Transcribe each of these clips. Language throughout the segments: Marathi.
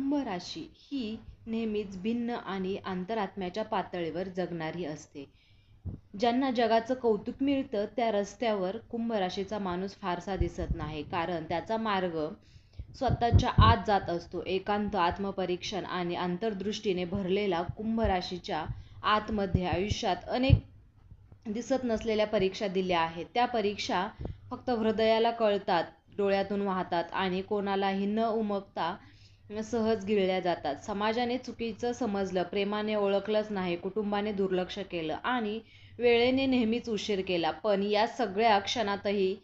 कुंभ राशी ही नेहमीच भिन्न आणि अंतरात्म्याच्या पातळीवर जगणारी असते. ज्यांना जगाचं कौतुक मिळतं त्या रस्त्यावर कुंभ राशीचा माणूस फारसा दिसत नाही, कारण त्याचा मार्ग स्वतःच्या आत जात असतो. एकांत, आत्मपरीक्षण आणि अंतर्दृष्टीने भरलेला कुंभ राशीच्या आतमध्ये आयुष्यात अनेक दिसत नसलेल्या परीक्षा दिल्या आहेत. त्या परीक्षा फक्त हृदयाला कळतात, डोळ्यातून वाहतात आणि कोणालाही न उमगता सहज गिळल्या जातात. समाजाने चुकीचं समजलं, प्रेमाने ओळखलंच नाही, कुटुंबाने दुर्लक्ष केलं आणि वेळेने नेहमीच उशीर केला. पण या सगळ्या क्षणातही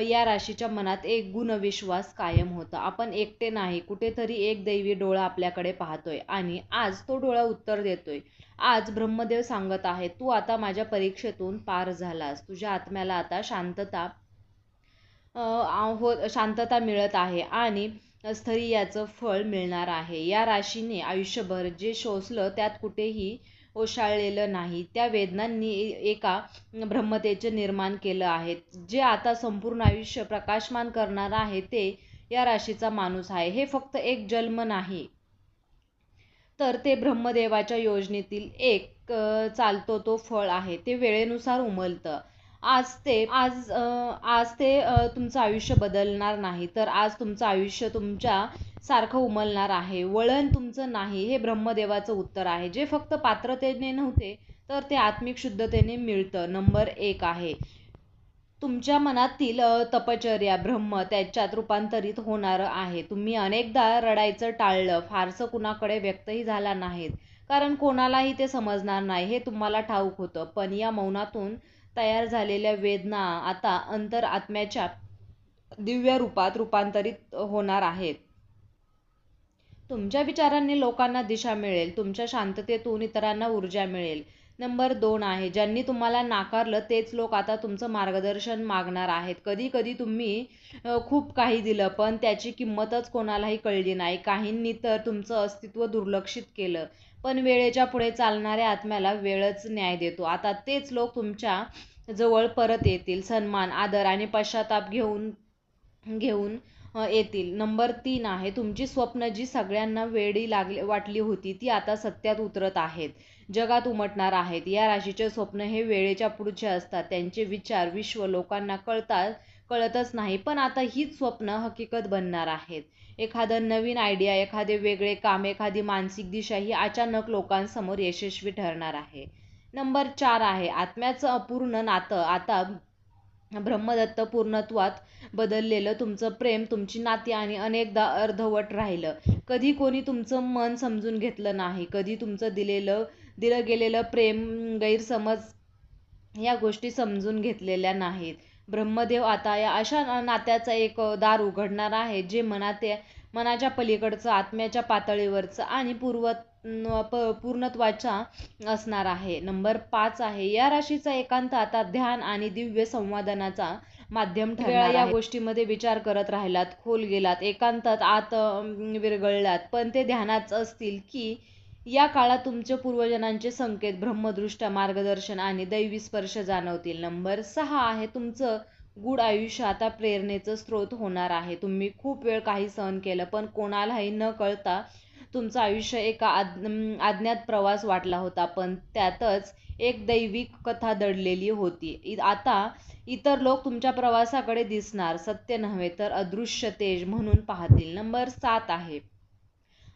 या राशीच्या मनात एक गुणविश्वास कायम होता. आपण एकटे नाही, कुठेतरी एक दैवी डोळा आपल्याकडे पाहतोय आणि आज तो डोळा उत्तर देतोय. आज ब्रह्मदेव सांगत आहे, तू आता माझ्या परीक्षेतून पार झालास. तुझ्या आत्म्याला आता शांतता मिळत आहे आणि स्थैर्याचं फळ मिळणार आहे. या राशीने आयुष्यभर जे शोषलं त्यात कुठेही ओशाळलेलं नाही. त्या वेदनांनी एका ब्रह्मतेचे निर्माण केलं आहे. जे आता संपूर्ण आयुष्य प्रकाशमान करणार आहे ते या राशीचा माणूस आहे. हे फक्त एक जन्म नाही, तर ते ब्रह्मदेवाच्या योजनेतील एक चालतो तो फळ आहे. ते वेळेनुसार उमलतं. आज ते तुमचं आयुष्य बदलणार नाही, तर आज तुमचं आयुष्य तुमच्या सारखं उमलणार आहे. वळण तुमचं नाही, हे ब्रह्मदेवाचं उत्तर आहे. जे फक्त पात्रतेने नव्हते, तर ते आत्मिक शुद्धतेने मिळतं. नंबर 1 आहे तुमच्या मनातील तपश्चर्या. ब्रह्म त्याच्यात रूपांतरित होणार आहे. तुम्ही अनेकदा रडायचं टाळलं, फारसं कुणाकडे व्यक्तही झाला नाहीत, कारण कोणालाही ते समजणार नाही हे तुम्हाला ठाऊक होतं. पण या मौनातून तयार झालेल्या वेदना आता अंतरात्म्याच्या दिव्य रूपात रूपांतरित होणार आहेत. तुमच्या विचारांनी लोकांना दिशा मिळेल, तुमच्या शांततेतून इतरांना ऊर्जा मिळेल. नंबर 2 आहे ज्यांनी तुम्हाला नाकारलं तेच लोक आता तुमचं मार्गदर्शन मागणार आहेत. कधी कधी तुम्ही खूप काही दिलं, पण त्याची किंमतच कोणालाही कळली नाही. काहींनी तर तुमचं अस्तित्व दुर्लक्षित केलं. पण वेळेच्या पुढे चालणाऱ्या आत्म्याला वेळच न्याय देतो. आता तेच लोक तुमच्या जवळ परत येतील, सन्मान, आदर आणि पश्चाताप घेऊन घेऊन येतील. नंबर 3 आहे तुमची स्वप्न जी सगळ्यांना वेडी वाटली होती ती आता सत्यात उतरत आहेत, जगात उमटणार आहेत. या राशीचे स्वप्न हे वेळेच्या पुढचे असतात. त्यांचे विचार, विश्व लोकांना कळतच नाही, पण आता हीच स्वप्न हकीकत बनणार आहेत. एखादं नवीन आयडिया, एखादे वेगळे काम, एखादी मानसिक दिशा ही अचानक लोकांसमोर यशस्वी ठरणार आहे. नंबर 4 आहे आत्म्याचं अपूर्ण नातं आता ब्रह्मदत्त पूर्णत्वात बदललेलं. तुमचं प्रेम, तुमची नाती आणि अनेकदा अर्धवट राहिलं. कधी कोणी तुमचं मन समजून घेतलं नाही, कधी तुमचं दिलं गेलेलं प्रेम, गैरसमज या गोष्टी समजून घेतलेल्या नाहीत. ब्रह्मदेव आता या अशा नात्याचं एक दार उघडणार आहे जे मनाच्या पलीकडचं, आत्म्याच्या पातळीवरचं आणि पूर्णत्वाचा असणार आहे. नंबर 5 आहे या राशीचा एकांत आता ध्यान आणि दिव्य संवादनाचा माध्यम ठरणार आहे. या गोष्टीमध्ये विचार करत राहिलात, खोल गेलात, एकांतात आत विरघळलात, पण ते ध्यानाच असतील की या काळात तुमच्या पूर्वजनांचे संकेत, ब्रह्मदृष्ट मार्गदर्शन आणि दैवी स्पर्श जाणवतील. नंबर 6 आहे तुमचं गूढ आयुष्य आता प्रेरणेचं स्रोत होणार आहे. तुम्ही खूप वेळ काही सहन केलं, पण कोणालाही न कळता तुमचं आयुष्य एका अज्ञात प्रवास वाटला होता, पण त्यातच एक दैविक कथा दडलेली होती. आता इतर लोक तुमच्या प्रवासाकडे दिसणार सत्य नव्हे तर अदृश्य तेज म्हणून पाहतील. नंबर 7 आहे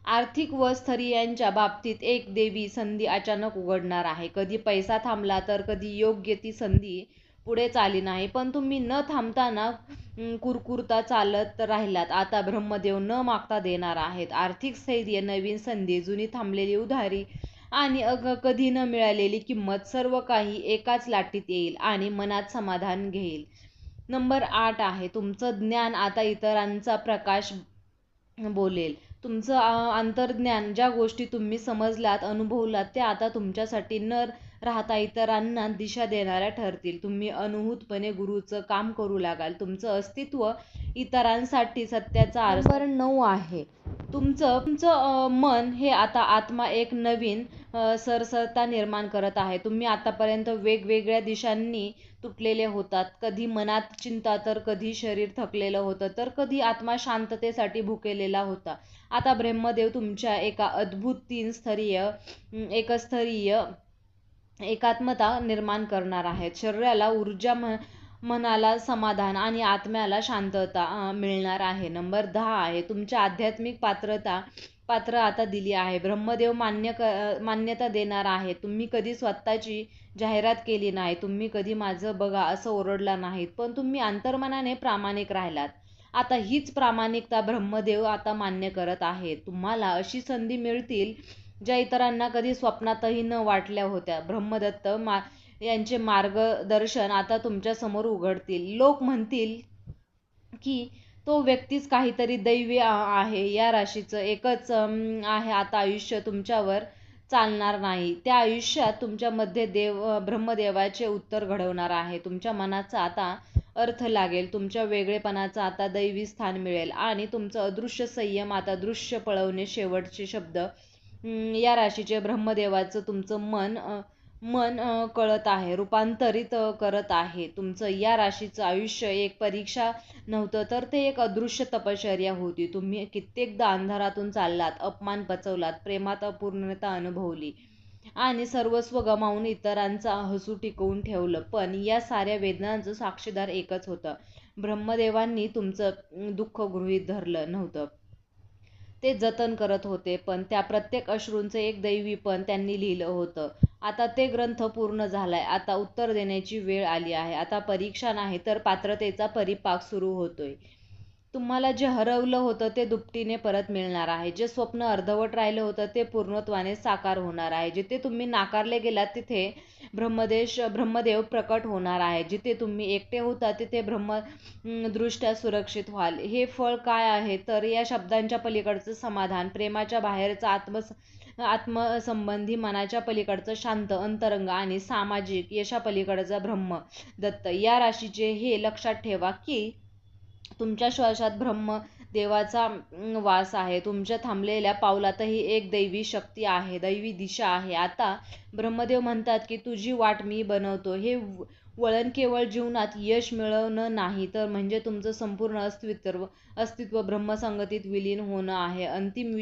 आर्थिक व स्थैर्याच्या बाबतीत एक दैवी संधी अचानक उघडणार आहे. कधी पैसा थांबला, तर कधी योग्य ती संधी पुढेच आली नाही, पण तुम्ही न थांबताना कुरकुरता चालत राहिलात. आता ब्रह्मदेव न मागता देणार आहेत आर्थिक स्थैर्य, नवीन संधी, जुनी थांबलेली उधारी आणि कधी न मिळालेली किंमत. सर्व काही एकाच लाटेत येईल आणि मनात समाधान घेईल. नंबर 8 आहे तुमचं ज्ञान आता इतरांचा प्रकाश बोलेल. तुमचं अंतर्ज्ञान, ज्या गोष्टी तुम्ही समजलात, अनुभवलात, त्या आता तुमच्यासाठी न राहता इतरांना दिशा देणाऱ्या ठरतील. तुम्ही अनुभूतपणे गुरुचं काम करू लागाल. तुमचं अस्तित्व इतरांसाठी सत्याचा आरसा. नंबर 9 आहे तुमचं मन हे आता आत्मा एक नवीन सरसरता निर्माण करत आहे. तुम्ही आतापर्यंत वेगवेगळ्या दिशांनी तुटलेले होतात. कधी मनात चिंता, तर कधी शरीर थकलेलं होतं, तर कधी आत्मा शांततेसाठी भुकेलेला होता. आता ब्रह्मदेव तुमच्या एका अद्भुत 3 स्तरीय एकस्तरीय एकात्मता निर्माण करणार आहेत. शरीराला ऊर्जा, मनाला समाधान आणि आत्म्याला शांतता मिळणार आहे. नंबर 10 आहे, तुमच्या आध्यात्मिक पात्र आता दिली आहे. ब्रह्मदेव मान्यता देणार आहे. तुम्ही कधी स्वतःची जाहिरात केली नाही. तुम्ही कधी माझं बघा असं ओरडला नाहीत. पण तुम्ही अंतर्मनाने प्रामाणिक राहिलात. आता हीच प्रामाणिकता ब्रह्मदेव आता मान्य करत आहे. तुम्हाला अशी संधी मिळतील ज्या इतरांना कधी स्वप्नातही न वाटल्या होत्या. ब्रह्मदत्त यांचे मार्गदर्शन आता तुमच्या समोर उघडतील. लोक म्हणतील की तो व्यक्तीच काहीतरी दैवी आहे. या राशीचं एकच आहे, आता आयुष्य तुमच्यावर चालणार नाही. त्या आयुष्यात तुमच्यामध्ये ब्रह्मदेवाचे उत्तर घडवणार आहे. तुमच्या मनाचा आता अर्थ लागेल. तुमच्या वेगळेपणाचा आता दैवी स्थान मिळेल आणि तुमचं अदृश्य संयम आता दृश्य पळवणे. शेवटचे शब्द या राशीचे ब्रह्मदेवाचं तुमचं मन कळत आहे, रूपांतरित करत आहे. तुमचं या राशीचं आयुष्य एक परीक्षा नव्हतं, तर ते एक अदृश्य तपश्चर्या होती. तुम्ही कित्येकदा अंधारातून चाललात, अपमान पचवलात, प्रेमात अपूर्णता अनुभवली आणि सर्वस्व गमावून इतरांचा हसू टिकवून ठेवलं. पण या साऱ्या वेदनांचं साक्षीदार एकच होतं. ब्रह्मदेवांनी तुमचं दुःख गृहीत धरलं नव्हतं, ते जतन करत होते. पण त्या प्रत्येक अश्रूंचं एक दैवीपण त्यांनी लिहिलं होतं. आता ते ग्रंथ पूर्ण झालाय. आता उत्तर देण्याची वेळ आली आहे. आता परीक्षा नाही, तर पात्रतेचा परिपाक सुरू होतोय. तुम्हाला जे हरवलं होतं ते दुपटीने परत मिळणार आहे. जे स्वप्न अर्धवट राहिलं होतं ते पूर्णत्वाने साकार होणार आहे. जिथे तुम्ही नाकारले गेलात तिथे ब्रह्मदेव प्रकट होणार आहे. जिथे तुम्ही एकटे होता तिथे दृष्ट्या सुरक्षित व्हाल. हे फळ काय आहे, तर या शब्दांच्या पलीकडचं समाधान, प्रेमाच्या बाहेरचा आत्मसंबंधी, मनाच्या पलीकडचं शांत अंतरंग आणि सामाजिक यशापलीकडचा ब्रह्मदत्त. या राशीचे हे लक्षात ठेवा की तुमच्या श्वासात ब्रह्मदेवाचा वास आहे. तुमच्या थांबलेल्या पावलातही एक दैवी शक्ती आहे, दैवी दिशा आहे. आता ब्रह्मदेव म्हणतात की तुझी वाट मी बनवतो. हे वळण केवळ जीवनात यश मिळवणं नाही, तर म्हणजे तुमचं संपूर्ण अस्तित्व ब्रह्मसंगतीत विलीन होणं आहे. अंतिम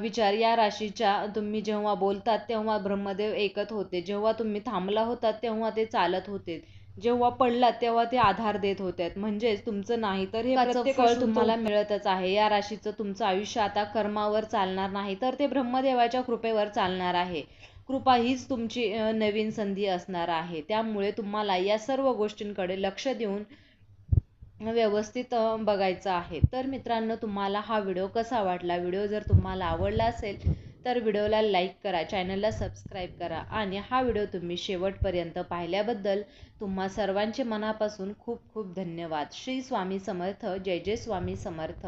विचार या राशीच्या तुम्ही जेव्हा बोलतात तेव्हा ब्रह्मदेव ऐकत होते. जेव्हा तुम्ही थांबला होतात तेव्हा ते चालत होते. जेव्हा पडलात तेव्हा ते आधार देत होते. म्हणजेच तुमचं नाही, तर हे प्रत्येक फळ तुम्हाला मिळतच आहे. या राशीचं तुमचं आयुष्य आता कर्मावर चालणार नाही, तर ते ब्रह्मदेवाच्या कृपेवर चालणार आहे. कृपा हीच तुमची नवीन संधी असणार आहे. त्यामुळे तुम्हाला या सर्व गोष्टींकडे लक्ष देऊन व्यवस्थित बघायचं आहे. तर मित्रांनो, तुम्हाला हा व्हिडिओ कसा वाटला? व्हिडिओ जर तुम्हाला आवडला असेल तर व्हिडिओला लाईक करा, चॅनलला सबस्क्राईब करा आणि हा व्हिडिओ तुम्ही शेवटपर्यंत पाहिल्याबद्दल तुम्हा सर्वांचे मनापासून खूप खूप धन्यवाद. श्री स्वामी समर्थ. जय जय स्वामी समर्थ.